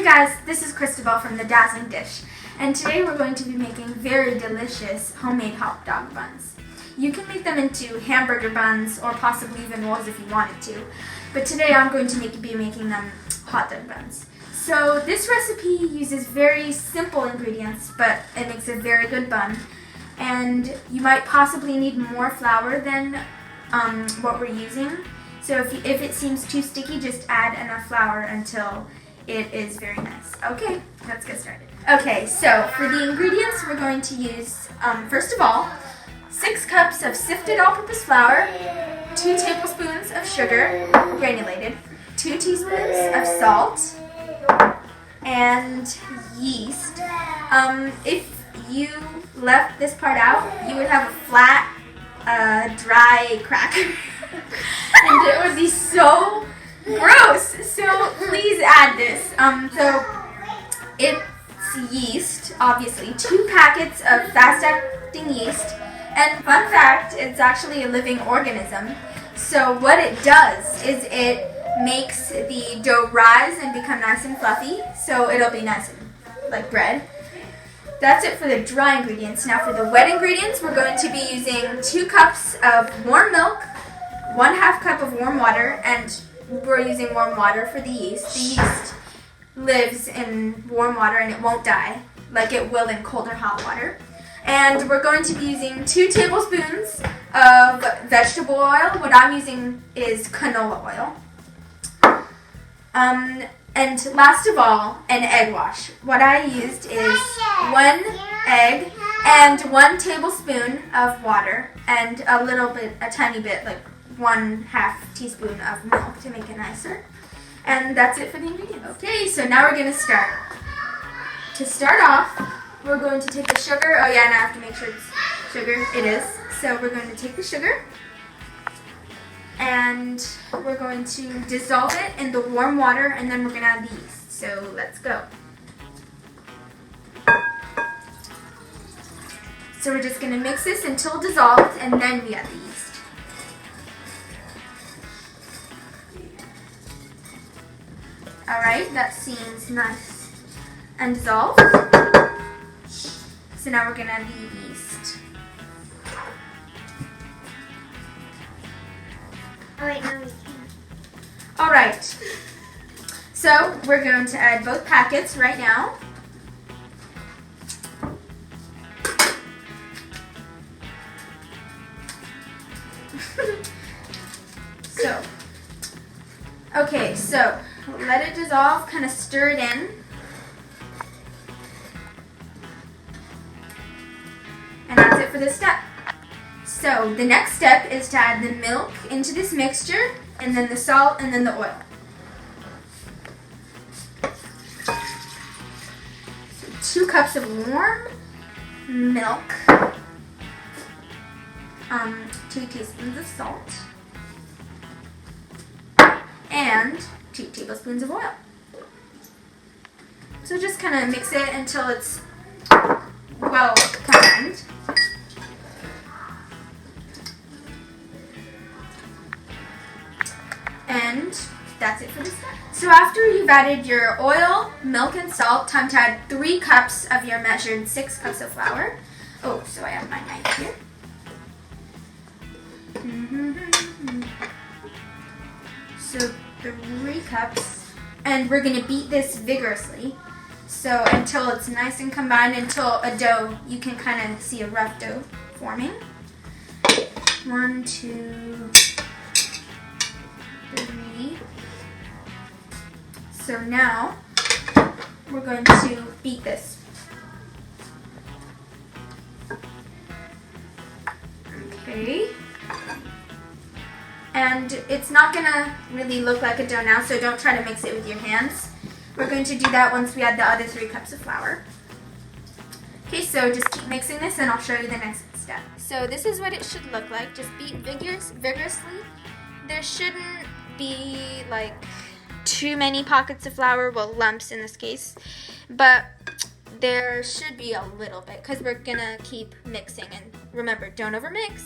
guys, this is Cristobal from The Dazzling Dish, and today we're going to be making very delicious homemade hot dog buns. You can make them into hamburger buns or possibly even rolls if you wanted to, but today I'm going to be making them hot dog buns. So this recipe uses very simple ingredients, but it makes a very good bun, and you might possibly need more flour than what we're using. So if it seems too sticky, just add enough flour until it is very nice. Okay, let's get started. Okay, so for the ingredients, we're going to use, first of all, 6 cups of sifted all-purpose flour, 2 tablespoons of sugar, granulated, 2 teaspoons of salt, and yeast. If you left this part out, you would have a flat, dry cracker. And it would be so gross. So please add this. So it's yeast, obviously. 2 packets of fast-acting yeast. And fun fact, it's actually a living organism. So what it does is it makes the dough rise and become nice and fluffy. So it'll be nice and like bread. That's it for the dry ingredients. Now for the wet ingredients, we're going to be using 2 cups of warm milk, 1/2 cup of warm water, and we're using warm water for the yeast. The yeast lives in warm water and it won't die like it will in cold or hot water. And we're going to be using 2 tablespoons of vegetable oil. What I'm using is canola oil. And last of all, an egg wash. What I used is 1 egg and 1 tablespoon of water and a tiny bit, like 1/2 teaspoon of milk to make it nicer. And that's it for the ingredients. Okay, so now we're going to start. To start off, we're going to take the sugar. Oh yeah, and I have to make sure it's sugar. It is. So we're going to take the sugar and we're going to dissolve it in the warm water, and then we're going to add the yeast. So let's go. So we're just going to mix this until dissolved, and then we add the yeast. Alright, that seems nice and dissolved. So now we're going to add the yeast. Oh wait, no, we can't. Alright, so we're going to add both packets right now. Okay, so let it dissolve, kind of stir it in. And that's it for this step. So the next step is to add the milk into this mixture, and then the salt, and then the oil. So 2 cups of warm milk, 2 teaspoons of salt, and 2 tablespoons of oil. So just kind of mix it until it's well combined. And that's it for this step. So after you've added your oil, milk, and salt, time to add 3 cups of your measured 6 cups of flour. Oh, so I have my knife here. So 3 cups, and we're going to beat this vigorously. So until it's nice and combined, until a dough, you can kind of see a rough dough forming. 1, 2, 3. So now we're going to beat this. Okay. And it's not going to really look like a dough now, so don't try to mix it with your hands. We're going to do that once we add the other 3 cups of flour. Okay, so just keep mixing this and I'll show you the next step. So this is what it should look like. Just beat vigorously. There shouldn't be like too many pockets of flour, well, lumps in this case, but there should be a little bit because we're going to keep mixing. And remember, don't overmix.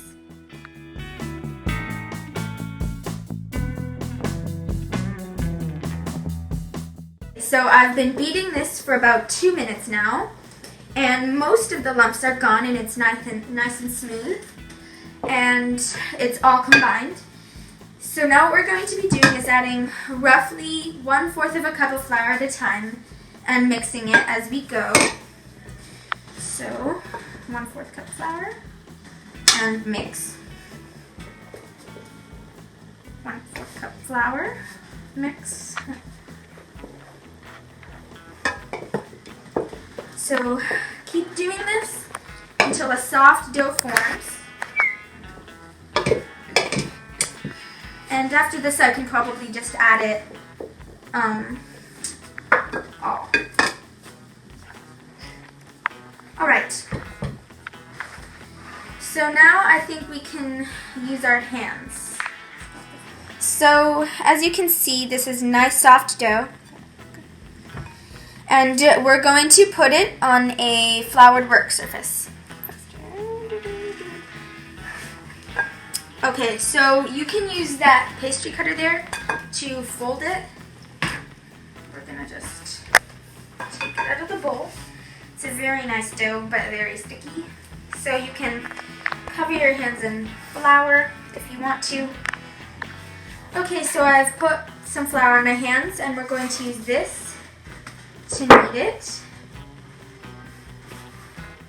so I've been beating this for about 2 minutes now, and most of the lumps are gone and it's nice and smooth, and it's all combined. So now what we're going to be doing is adding roughly 1/4 of a cup of flour at a time and mixing it as we go. So 1/4 cup of flour and mix. 1/4 cup flour, mix. So keep doing this until a soft dough forms. And after this, I can probably just add it all. Alright. So now I think we can use our hands. So as you can see, this is nice soft dough. And we're going to put it on a floured work surface. Okay, so you can use that pastry cutter there to fold it. We're gonna just take it out of the bowl. It's a very nice dough, but very sticky. So you can cover your hands in flour if you want to. Okay, so I've put some flour on my hands, and we're going to use this to knead it.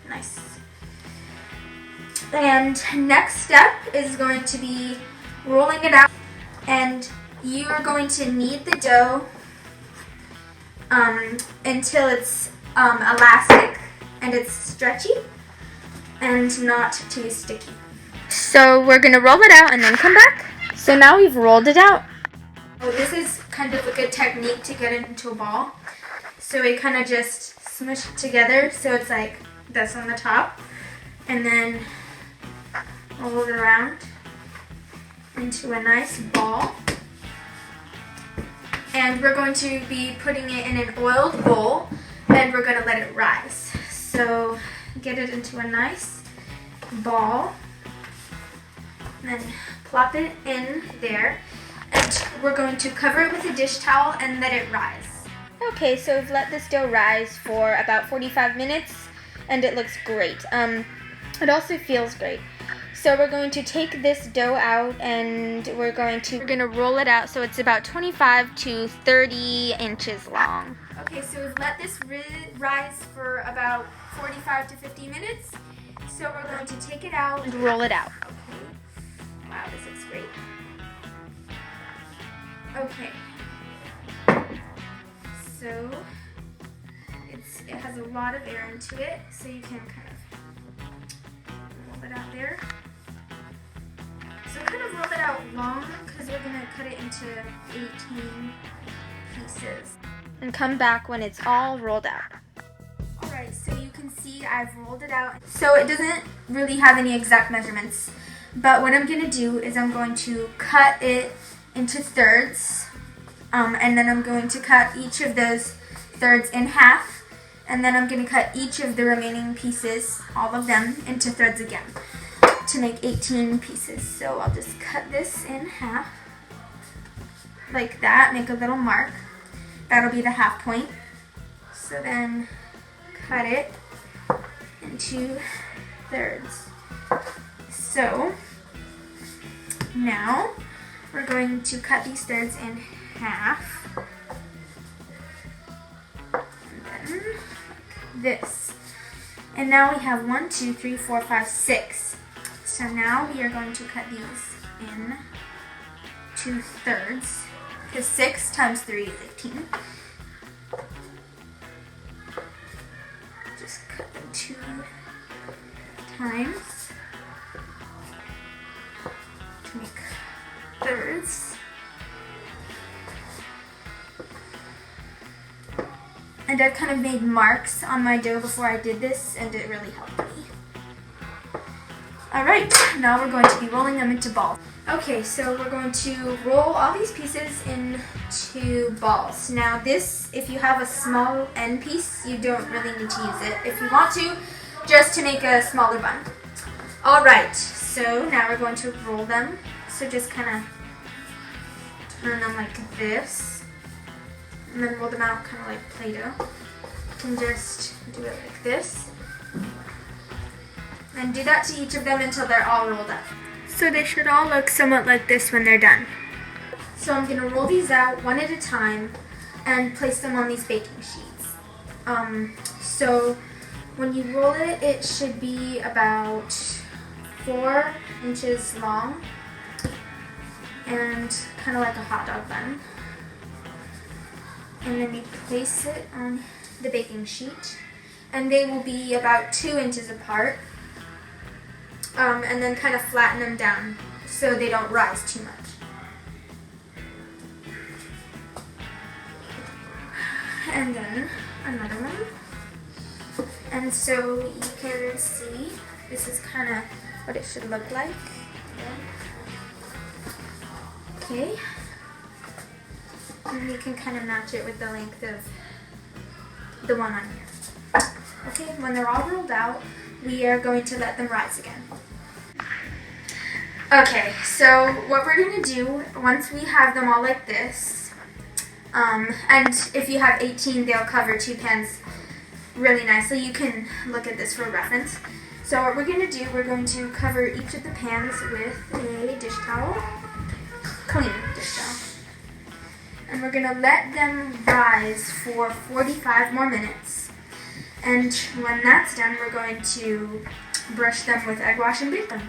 Nice. And next step is going to be rolling it out, and you are going to knead the dough until it's elastic and it's stretchy and not too sticky. So we're going to roll it out and then come back. So now we've rolled it out. Oh, this is kind of a good technique to get it into a ball. So we kind of just smush it together so it's like this on the top, and then roll it around into a nice ball. And we're going to be putting it in an oiled bowl, and we're going to let it rise. So get it into a nice ball, and then plop it in there, and we're going to cover it with a dish towel and let it rise. Okay, so we've let this dough rise for about 45 minutes, and it looks great. It also feels great. So we're going to take this dough out, and we're going to roll it out so it's about 25 to 30 inches long. Okay, so we've let this rise for about 45 to 50 minutes. So we're going to take it out and roll it out. Okay. Wow, this looks great. Okay. So it has a lot of air into it, so you can kind of roll it out there. So kind of roll it out long because we're going to cut it into 18 pieces. And come back when it's all rolled out. Alright, so you can see I've rolled it out. So it doesn't really have any exact measurements, but what I'm going to do is I'm going to cut it into thirds, and then I'm going to cut each of those thirds in half, and then I'm going to cut each of the remaining pieces, all of them, into thirds again to make 18 pieces. So I'll just cut this in half like that, make a little mark. That'll be the half point. So then cut it into thirds. So now we're going to cut these thirds in half, and then like this. And now we have 1, 2, 3, 4, 5, 6. So now we are going to cut these in 2 thirds, because 6 times 3 is 18. Just cut them 2 times to make thirds. And I've kind of made marks on my dough before I did this, and it really helped me. Alright, now we're going to be rolling them into balls. Okay, so we're going to roll all these pieces into balls. Now this, if you have a small end piece, you don't really need to use it. If you want to, just to make a smaller bun. Alright, so now we're going to roll them. So just kind of turn them like this, and then roll them out kind of like Play-Doh. You can just do it like this. And do that to each of them until they're all rolled up. So they should all look somewhat like this when they're done. So I'm going to roll these out one at a time and place them on these baking sheets. So when you roll it, it should be about 4 inches long and kind of like a hot dog bun. And then you place it on the baking sheet, and they will be about 2 inches apart. And then kind of flatten them down so they don't rise too much. And then another one. And so you can see this is kind of what it should look like. Okay. And you can kind of match it with the length of the one on here. Okay, when they're all rolled out, we are going to let them rise again. Okay, so what we're going to do, once we have them all like this, and if you have 18, they'll cover 2 pans really nicely. You can look at this for reference. So what we're going to do, we're going to cover each of the pans with a dish towel, clean dish towel. And we're going to let them rise for 45 more minutes. And when that's done, we're going to brush them with egg wash and bake them.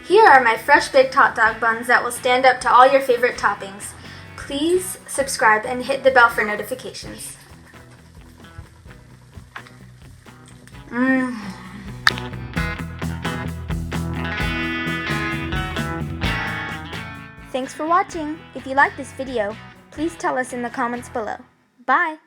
Here are my fresh baked hot dog buns that will stand up to all your favorite toppings. Please subscribe and hit the bell for notifications. Thanks for watching. If you like this video, please tell us in the comments below. Bye!